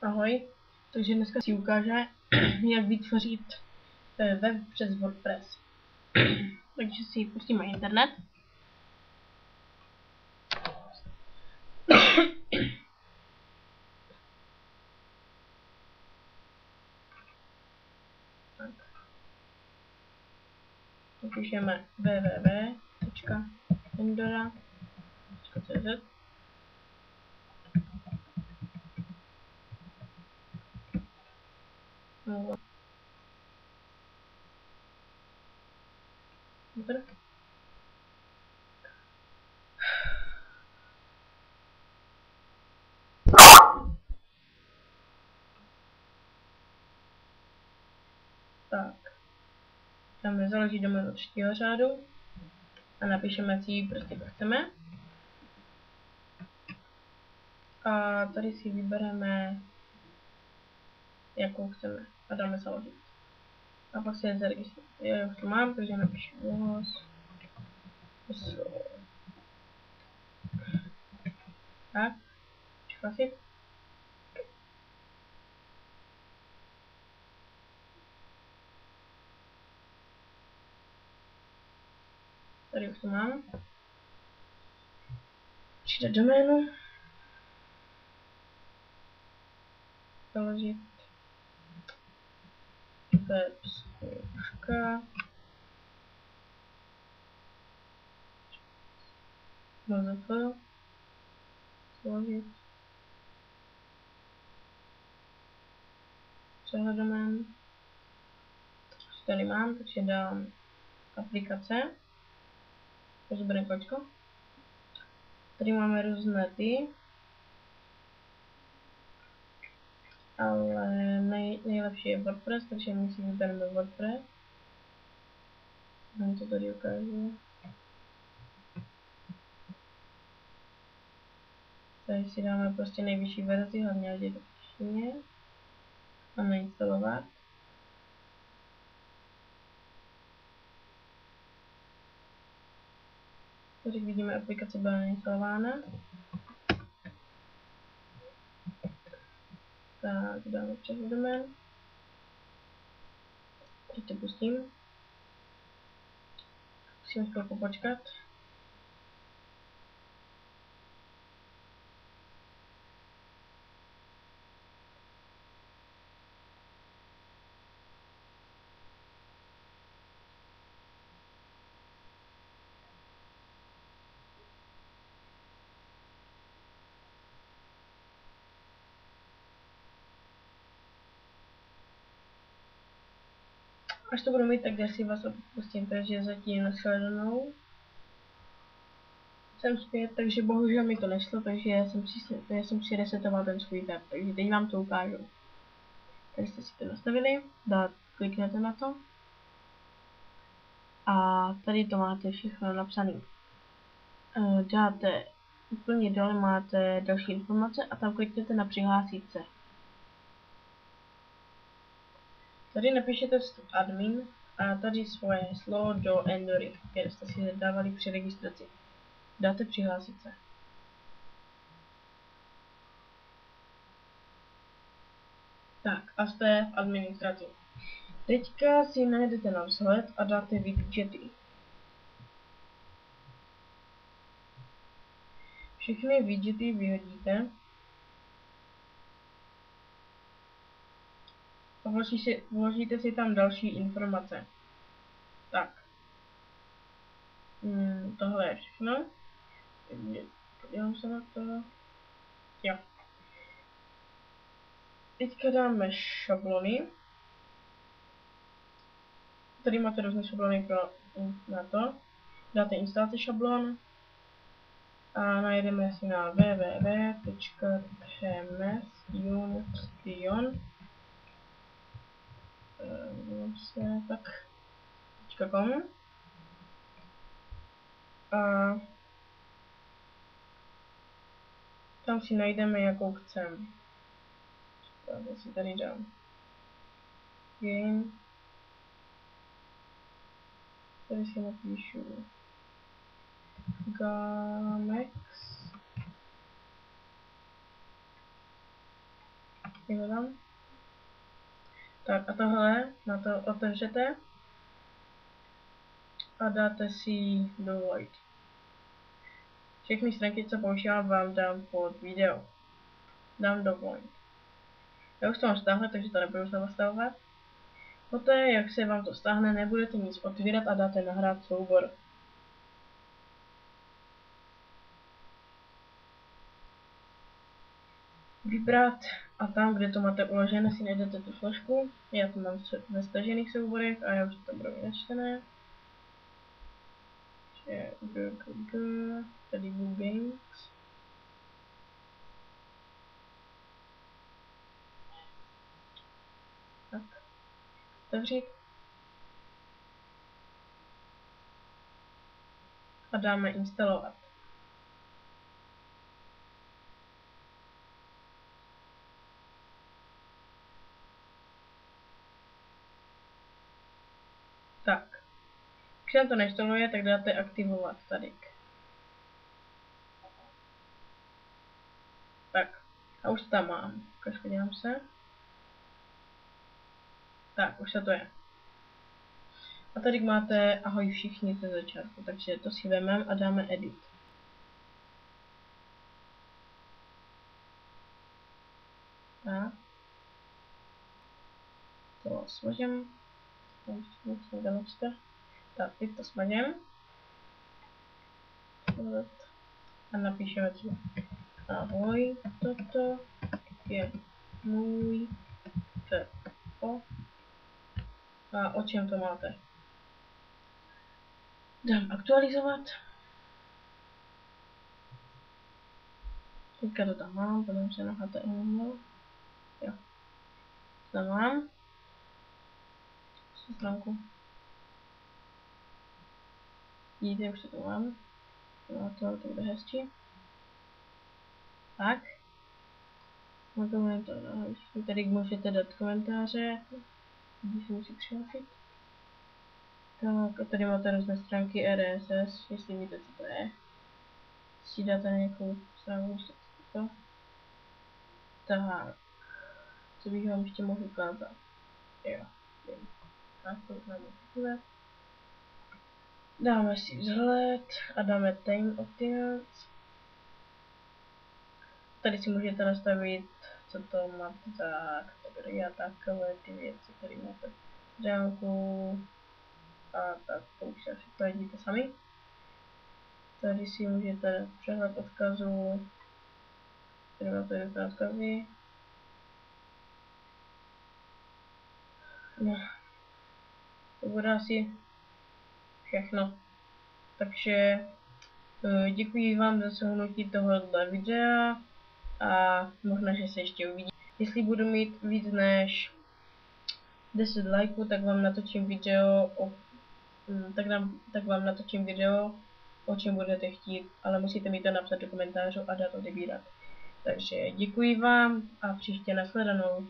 Ahoj, takže dneska si ukáže, jak vytvořit web přes WordPress. Takže si pustíme internet. Napíšeme www.endora.cz. Tak, dáme založit domén od 4 řádu a napíšeme si prostě, jak chceme. A tady si vybereme, jakou chceme a dáme založit. A pak se zaregistrujeme. Já už to mám, takže napíšu tak, přihlasit. Tady už to mám. Přidat doménu. Založit web zkouška. MZF. Založit. Přehled domén. Tady mám, takže dám aplikace. Rozebereme kolečko. Tady máme různé ty. Ale nejlepší je WordPress, takže my si vybereme WordPress. Vám to tady ukážu. Tady si dáme prostě nejvyšší verzi, hlavně ať je to v češtině. A nainstalovat. Tady vidíme, aplikace byla nainstalována. Tak, dáme přehled domén. Teď to pustím. Musím chvilku počkat. Až to budu mít, tak si vás opustím, takže zatím nashledanou. Jsem zpět, takže bohužel mi to nešlo, takže já jsem si resetoval ten svůj web, takže teď vám to ukážu. Takže jste si to nastavili, kliknete na to a tady to máte všechno napsané. Dáte úplně dole, máte další informace a tam kliknete na přihlásit se. Tady napíšete vstup admin a tady svoje heslo do Endory, které jste si zadávali při registraci. Dáte přihlásit se. Tak a jste v administraci. Teďka si najdete na vzhled a dáte widgety. Všechny widgety vyhodíte a vložíte si tam další informace. Tak. Tohle je všechno. Podívám se na to. Jo. Teďka dáme šablony. Tady máte různé šablony na to. Dáte instalaci šablon a najdeme si na www.chemsunion.com a tam si najdeme, jakou chceme. Já si tady dám game. Tady si napíšu Gamex. Jo, tam. Tak a tohle na to otevřete a dáte si do Void. Všechny stránky, co používám, vám dám pod video. Dám do Void. Já už to mám stáhne, takže to nebudu znovu stahovat. Poté, jak se vám to stáhne, nebudete nic otvírat a dáte nahrát soubor. Vybrat a tam, kde to máte uložené, si najdete tu složku. Já to mám ve stažených souborech a já už to budu načtené. Tady Blue Games. Tak. Otevřít. A dáme instalovat. Tak. Když se to nainstaluje, tak dáte aktivovat tady. Tak. A už to tam mám. Podívám se. Tak, už se to je. A tady máte ahoj všichni ze začátku, takže to si vezmeme a dáme edit. Tak. To smažem. Tak, teď to smažem. A napíšeme třeba ahoj, toto je můj TO. A o čem to máte? Dám aktualizovat. Teďka to tam mám, potom se na HTML. Jo. Tam mám. Stránku. Vidíte, už se to mám. No to bude hezčí. Tak. Tady můžete dát komentáře. Když se musí přihlásit. Tak a tady máte různé stránky RSS, jestli víte, co to je. Si dáte nějakou stránku, to. Tak. Co bych vám ještě mohl ukázat? Jo. Tak, to už máme takové. Dáme si vzhled a dáme time optimals. Tady si můžete nastavit, co to máte za kategorie a takové ty věci, které máte stránku a tak to už asi to vidíte sami. Tady si můžete přehled odkazů, tady máte různé odkazy. No, to bude asi všechno. Takže děkuji vám za slednutí tohoto videa a možná, že se ještě uvidí. Jestli budu mít víc než 10 lajků, tak vám natočím video tak vám natočím video, o čem budete chtít, ale musíte mi to napsat do komentářů a dát odebírat. Takže děkuji vám a příště nashledanou.